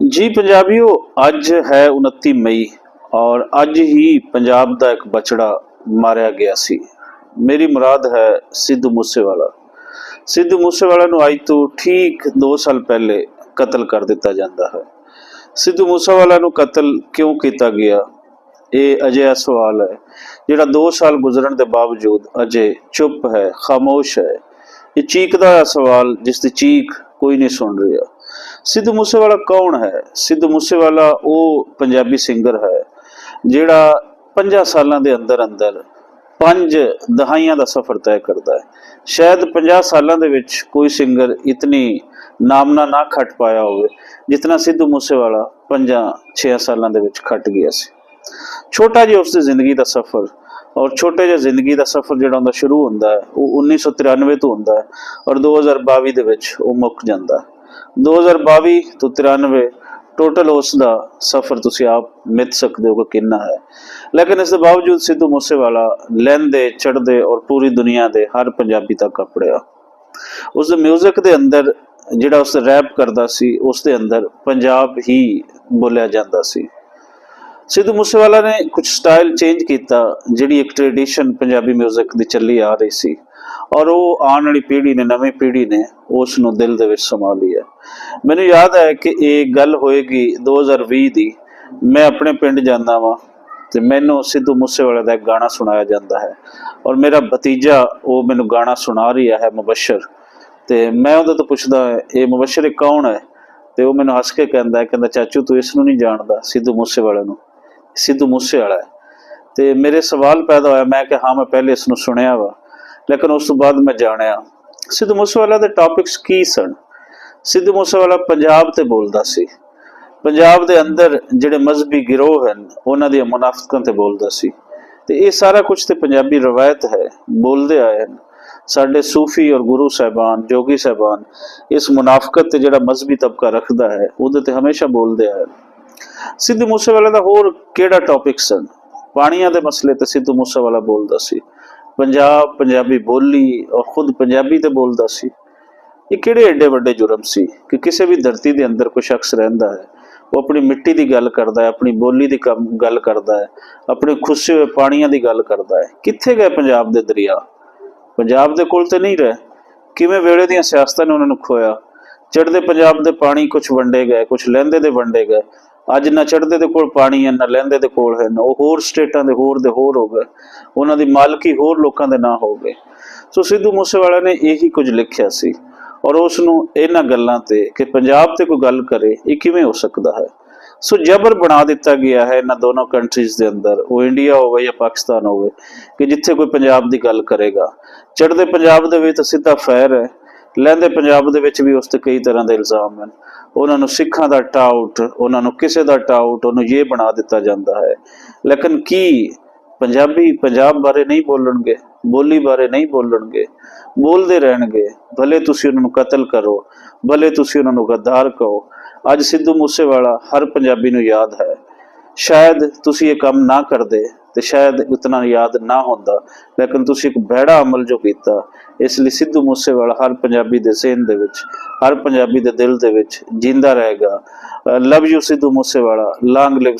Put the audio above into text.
जी पंजाबियों, अज है 29 मई और अज ही पंजाब का एक बछड़ा मारिया गया सी। मेरी मुराद है सिद्धू मूसेवाला। सिद्धू मूसेवाला नूं अज तो ठीक 2 साल पहले कतल कर दिता जाता है। सिद्धू मूसेवाला नूं कतल क्यों किया गया, ये अजिहा सवाल है जिहड़ा 2 साल गुजरन के बावजूद अजे चुप है, खामोश है। ये चीकदा सवाल जिसकी चीख कोई नहीं सुन रहा। सिद्धू मूसेवाला कौन है? सिद्धू मूसेवाला वो पंजाबी सिंगर है जिहड़ा 50 सालों के अंदर अंदर 5 दहाइयां का सफर तय करता है। शायद 50 सालों के विच कोई सिंगर इतनी नामना ना खट पाया हो जितना सिद्धू मूसेवाला 5-6 सालों के विच खट गया सी। छोटा जिहा उसकी जिंदगी का सफर और छोटे जिहे जिंदगी का सफर जिहड़ा उहदा शुरू होंदा है वो 1993 तो होंदा है और 2022 दे विच वो मुक जांदा है। 2022 तो 93 टोटल उसका सफर तुसी आप मिथ सकते हो कि कितना है। लेकिन इसके बावजूद सिद्धू मूसेवाला लैंदे चढ़दे और पूरी दुनिया के हर पंजाबी तक अपड़िया। उस म्यूजिक के अंदर जिहड़ा उस रैप करदा सी उसके अंदर पंजाब ही बोलिया जाता सी। सिद्धू मूसेवाला ने कुछ स्टाइल चेंज किया जिहड़ी एक ट्रेडिशन पंजाबी म्यूजिक की चली आ रही सी और वो आने वाली पीढ़ी ने, नवी पीढ़ी ने उसनूं दिल दे विच समा लिया। मैनूं याद है कि ये गल होएगी 2020 की। मैं अपने पिंड जांदा वां ते मैनूं सिद्धू मूसेवाले दा एक गाना सुनाया जाता है और मेरा भतीजा वो मैनूं गाना सुना रहा है, मुबशर। ते मैं उहदे तो पुछदा ये मुबशर कौन है, ते वो मैनूं हस के कहंदा चाचू तू इसनूं नहीं जानदा, सिद्धू मूसेवाले नूं, सिद्धू मूसेवाला है। ते मेरे सवाल पैदा होया, मैं कि हाँ मैं पहले इसनूं सुनिया वा, लेकिन उस तो बाद मैं जानिया सिद्धू मूसेवाला दे टॉपिक्स की सन। सिद्धू मूसेवाला पंजाब ते बोलदा सी, पंजाब दे अंदर जिहड़े मजहबी गिरोह हैं उन्हां दी मुनाफिकां ते बोलदा सी। ते ये सारा कुछ ते पंजाबी रवायत है, बोलदे आए हैं। साडे सूफी और गुरु साहबान, जोगी साहबान इस मुनाफिकत ते जिहड़ा मजहबी तबका रखदा है उहदे ते हमेशा बोलदे आए। सिद्धू मूसेवाला दा होर किहड़ा टॉपिक सन? पाणियां दे मसले ते सिद्धू मूसेवाला बोलदा सी। पंजाब, पंजाबी बोली और खुद पंजाबी ते बोलदा सी। ये किहड़े एडे वड्डे जुर्म सी कि किसी भी धरती के अंदर कोई शख्स रहिंदा है वो अपनी मिट्टी की गल करता है, अपनी बोली की गल करता है, अपने खुसे हुए पानियां की गल करता है। कित्थे गए पंजाब के दरिया? पंजाब दे कोल ते नहीं रहे। किवें वेले दीयां सियासतां ने उन्होंने खोया। चढ़दे पंजाब दे पानी कुछ वंडे गए, कुछ लैंदे दे वंडे गए। अज ना चढ़दे दे कोल पानी है ना लैंदे दे कोल है, वो होर स्टेटां दे होर हो गए, उन्हां दी मालकी होर लोकां दे ना हो गए। सो सिद्धू मूसेवाला ने यही कुछ लिखिया सी और उसनूं इन्हां गल्लां ते कि पंजाब ते कोई गल करे ये किवें हो सकदा है। सो जबर बना दिता गया है इन्हां दोनों कंट्रीज़ दे अंदर, वो इंडिया होवे या पाकिस्तान होवे, कि जिथे कोई पंजाब दी गल करेगा चढ़दे पंजाब दे विच सीधा फैर है, लैंदे पंजाब दे विच भी उस ते कई तरह के इल्जाम हैं। उन्होंने सिखां दा टाउट, उन्होंने किसी का टाउट, उन्होंने ये बना दिता जाता है। लेकिन की पंजाबी पंजाब बारे नहीं बोलणगे, बोली बारे नहीं बोलणगे, बोलते रहणगे। भले तुसी उन्होंने कतल करो, भले तुसी उन्होंने गद्दार कहो। अज सिद्धू मूसेवाला हर पंजाबी नूं याद है। शायद तुसी ये काम ना करदे तो शायद उतना याद ना होंदा, लेकिन तुसी एक भैड़ा अमल जो कीता, इसलिए सिद्धू मूसेवाला हर पंजाबी दे ज़हन दे विच, हर पंजाबी दे दिल दे विच जिंदा रहेगा। Love you Sidhu Moosewala, long live